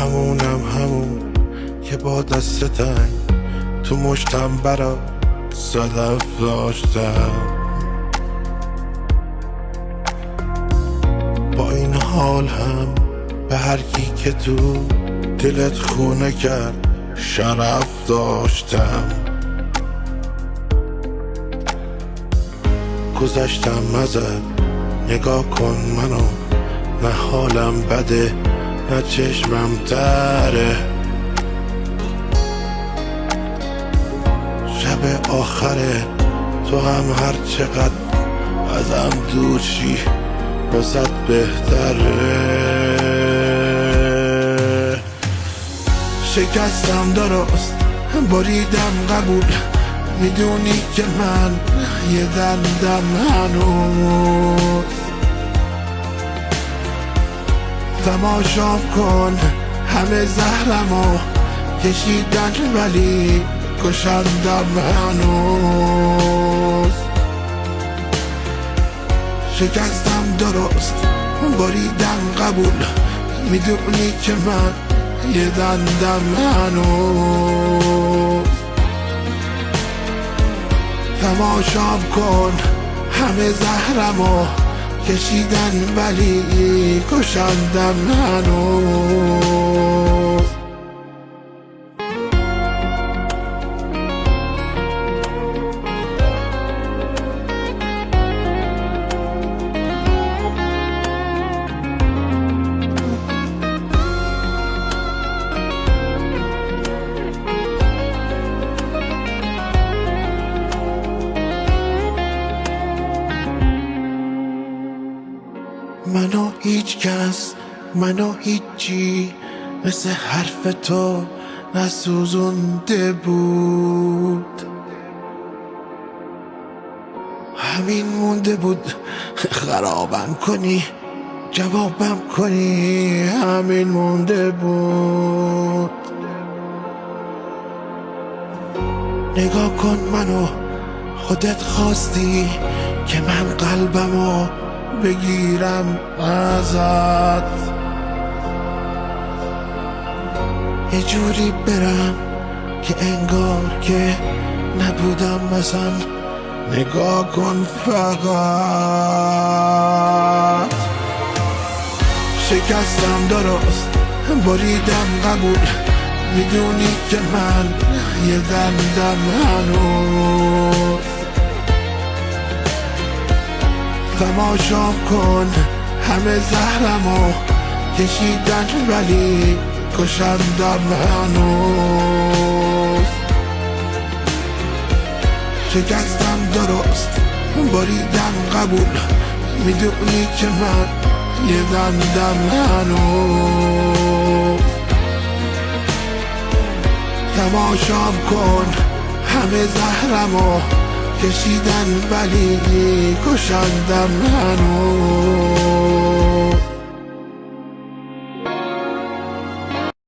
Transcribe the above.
همون که با دست تنگ تو مشتم برا صدف داشتم. با این حال هم به هر کی که تو دلت خونه کرد شرف داشتم. گذشتم ازت نگاه کن منو، نه حالم بده نه چشمم تره. شب آخره تو هم هر چقدر ازم دور شی واسه بهتره. شکستم درست بریدم قبول، میدونی که من یه دندم هنوز. تماشام کن همه زهرمو کشیدن ولی کشندم هنوز. شکستم درست بریدم قبول، میدونی که من یه دندم هنوز. تماشام کن همه زهرمو کشیدن ولی کشندم هنوز. منو هیچ کس، منو هیچی مثل حرف تو نسوزونده بود. همین مونده بود خرابم کنی جوابم کنی، همین مونده بود. نگاه کن منو، خودت خواستی که من قلبمو بگیرم ازت، یه جوری برم که انگار که نبودم مثلا. نگاه کن فقط. شکستم درست بریدم قبول، میدونی که من یه دندم هنوز. تماشام کن همه زهرمو کشیدن ولی کشندم هنوز. شکستم درست بریدم قبول، میدونی که من یه دندم هنوز. تماشام کن همه زهرمو کشیدن ولی کشندم هنوز.